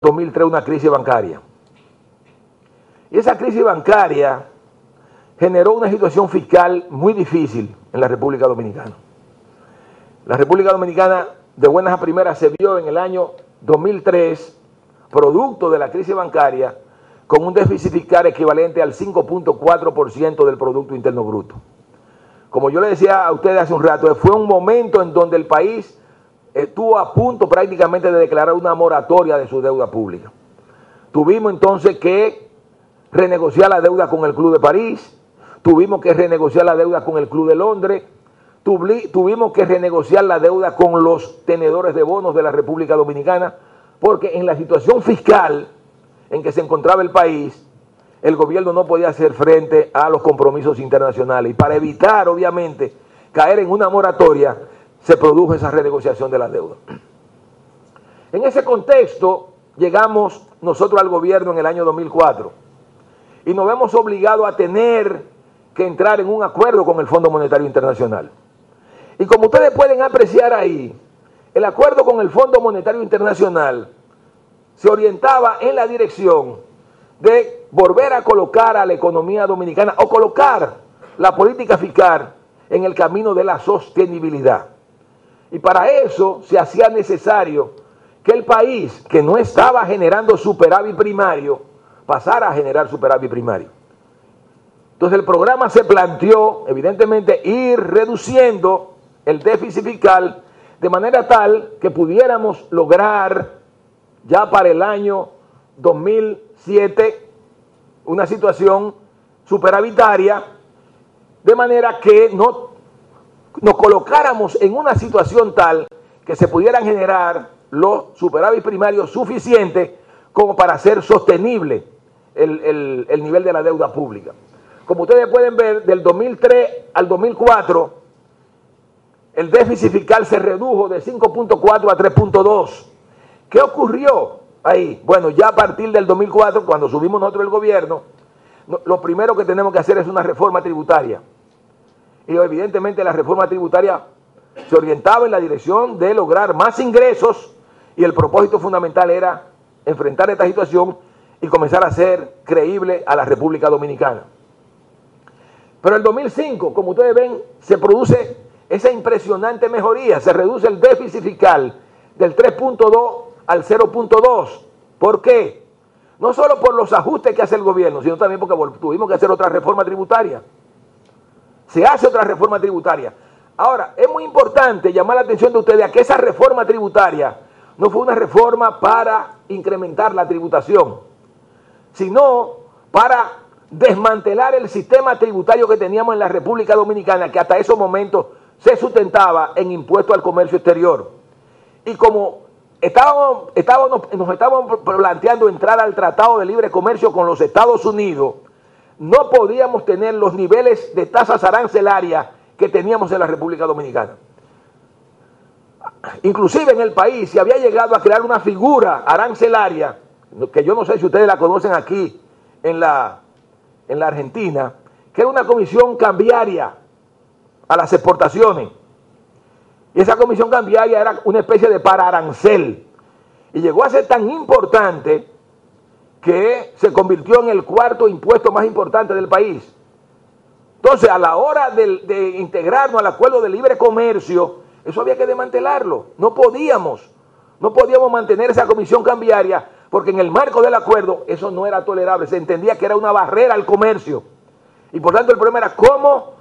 2003 una crisis bancaria. Y esa crisis bancaria generó una situación fiscal muy difícil en la República Dominicana. La República Dominicana, de buenas a primeras, se vio en el año 2003, producto de la crisis bancaria, con un déficit fiscal equivalente al 5.4% del Producto Interno Bruto. Como yo le decía a ustedes hace un rato, fue un momento en donde el país estuvo a punto prácticamente de declarar una moratoria de su deuda pública. Tuvimos entonces que renegociar la deuda con el Club de París, tuvimos que renegociar la deuda con el Club de Londres, tuvimos que renegociar la deuda con los tenedores de bonos de la República Dominicana, porque en la situación fiscal en que se encontraba el país, el gobierno no podía hacer frente a los compromisos internacionales. Y para evitar, obviamente, caer en una moratoria, se produjo esa renegociación de la deuda. En ese contexto, llegamos nosotros al gobierno en el año 2004 y nos vemos obligados a tener que entrar en un acuerdo con el Fondo Monetario Internacional. Y como ustedes pueden apreciar ahí, el acuerdo con el Fondo Monetario Internacional se orientaba en la dirección de volver a colocar a la economía dominicana o colocar la política fiscal en el camino de la sostenibilidad. Y para eso se hacía necesario que el país, que no estaba generando superávit primario, pasara a generar superávit primario. Entonces el programa se planteó, evidentemente, ir reduciendo el déficit fiscal de manera tal que pudiéramos lograr ya para el año 2007 una situación superavitaria, de manera que nos colocáramos en una situación tal que se pudieran generar los superávit primarios suficientes como para hacer sostenible el nivel de la deuda pública. Como ustedes pueden ver, del 2003 al 2004, el déficit fiscal se redujo de 5.4 a 3.2. ¿Qué ocurrió ahí? Bueno, ya a partir del 2004, cuando subimos nosotros el gobierno, lo primero que tenemos que hacer es una reforma tributaria. Y evidentemente la reforma tributaria se orientaba en la dirección de lograr más ingresos y el propósito fundamental era enfrentar esta situación y comenzar a hacer creíble a la República Dominicana. Pero en el 2005, como ustedes ven, se produce esa impresionante mejoría, se reduce el déficit fiscal del 3.2 al 0.2. ¿Por qué? No solo por los ajustes que hace el gobierno, sino también porque tuvimos que hacer otra reforma tributaria. Se hace otra reforma tributaria. Ahora, es muy importante llamar la atención de ustedes a que esa reforma tributaria no fue una reforma para incrementar la tributación, sino para desmantelar el sistema tributario que teníamos en la República Dominicana, que hasta esos momentos se sustentaba en impuestos al comercio exterior. Y como nos estábamos planteando entrar al Tratado de Libre Comercio con los Estados Unidos, no podíamos tener los niveles de tasas arancelarias que teníamos en la República Dominicana. Inclusive en el país se había llegado a crear una figura arancelaria, que yo no sé si ustedes la conocen aquí en la Argentina, que era una comisión cambiaria a las exportaciones. Y esa comisión cambiaria era una especie de paraarancel. Y llegó a ser tan importante que se convirtió en el cuarto impuesto más importante del país. Entonces, a la hora de integrarnos al acuerdo de libre comercio, eso había que desmantelarlo. No podíamos mantener esa comisión cambiaria, porque en el marco del acuerdo eso no era tolerable. Se entendía que era una barrera al comercio. Y por tanto el problema era cómo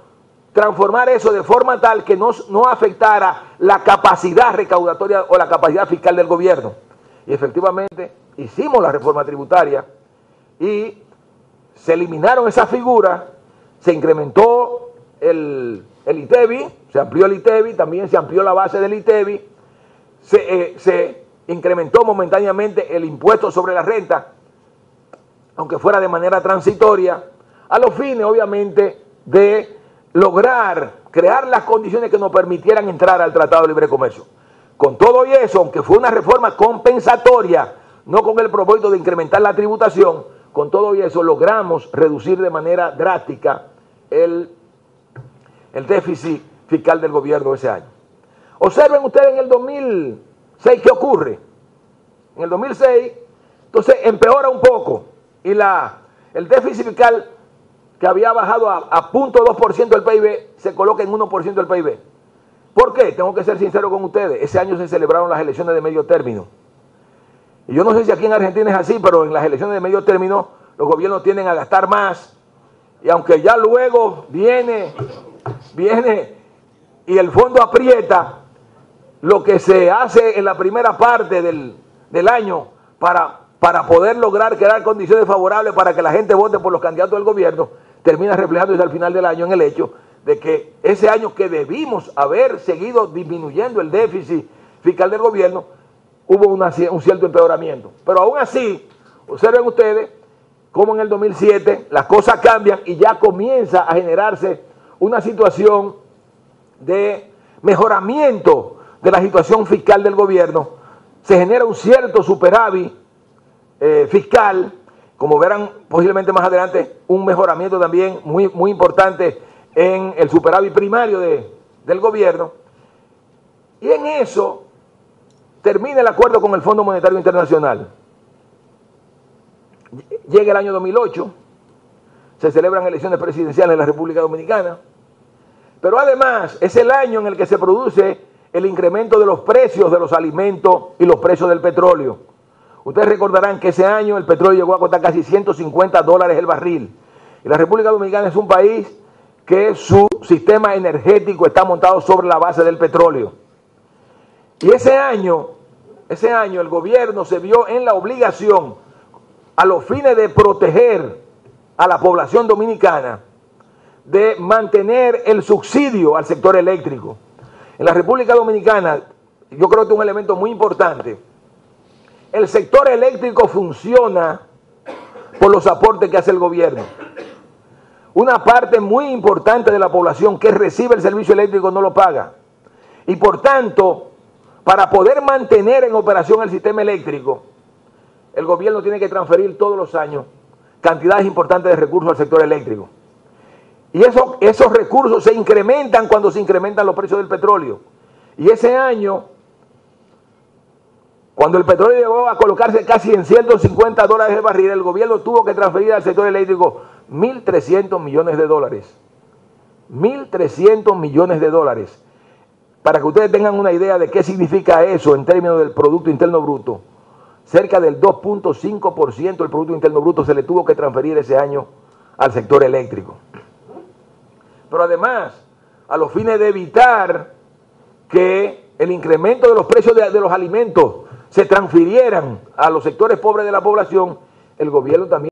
transformar eso de forma tal que no afectara la capacidad recaudatoria o la capacidad fiscal del gobierno. Y efectivamente hicimos la reforma tributaria y se eliminaron esas figuras, se incrementó el ITEBI, se amplió el ITEBI, también se amplió la base del ITEBI, se incrementó momentáneamente el impuesto sobre la renta, aunque fuera de manera transitoria, a los fines obviamente de lograr crear las condiciones que nos permitieran entrar al Tratado de Libre Comercio. Con todo y eso, aunque fue una reforma compensatoria, no con el propósito de incrementar la tributación, con todo y eso logramos reducir de manera drástica el déficit fiscal del gobierno ese año. Observen ustedes en el 2006 qué ocurre. En el 2006 Entonces empeora un poco y el déficit fiscal que había bajado a 0.2% del PIB se coloca en 1% del PIB. ¿Por qué? Tengo que ser sincero con ustedes. Ese año se celebraron las elecciones de medio término. Y yo no sé si aquí en Argentina es así, pero en las elecciones de medio término los gobiernos tienden a gastar más. Y aunque ya luego viene y el fondo aprieta, lo que se hace en la primera parte del año para poder lograr crear condiciones favorables para que la gente vote por los candidatos del gobierno, termina reflejándose al final del año en el hecho de que ese año que debimos haber seguido disminuyendo el déficit fiscal del gobierno, hubo un cierto empeoramiento. Pero aún así, observen ustedes cómo en el 2007 las cosas cambian y ya comienza a generarse una situación de mejoramiento de la situación fiscal del gobierno. Se genera un cierto superávit fiscal, como verán posiblemente más adelante, un mejoramiento también muy importante en el superávit primario del gobierno. Y en eso termina el acuerdo con el Fondo Monetario Internacional. Llega el año 2008, se celebran elecciones presidenciales en la República Dominicana, pero además es el año en el que se produce el incremento de los precios de los alimentos y los precios del petróleo. Ustedes recordarán que ese año el petróleo llegó a costar casi $150 el barril. Y la República Dominicana es un país que su sistema energético está montado sobre la base del petróleo. Y ese año el gobierno se vio en la obligación, a los fines de proteger a la población dominicana, de mantener el subsidio al sector eléctrico. En la República Dominicana, yo creo que es un elemento muy importante. El sector eléctrico funciona por los aportes que hace el gobierno. Una parte muy importante de la población que recibe el servicio eléctrico no lo paga. Y por tanto, para poder mantener en operación el sistema eléctrico, el gobierno tiene que transferir todos los años cantidades importantes de recursos al sector eléctrico. Y esos recursos se incrementan cuando se incrementan los precios del petróleo. Y ese año, cuando el petróleo llegó a colocarse casi en $150 el barril, el gobierno tuvo que transferir al sector eléctrico 1.300 millones de dólares. 1.300 millones de dólares. Para que ustedes tengan una idea de qué significa eso en términos del Producto Interno Bruto. Cerca del 2.5% del Producto Interno Bruto se le tuvo que transferir ese año al sector eléctrico. Pero además, a los fines de evitar que el incremento de los precios de los alimentos se transfirieran a los sectores pobres de la población, el gobierno también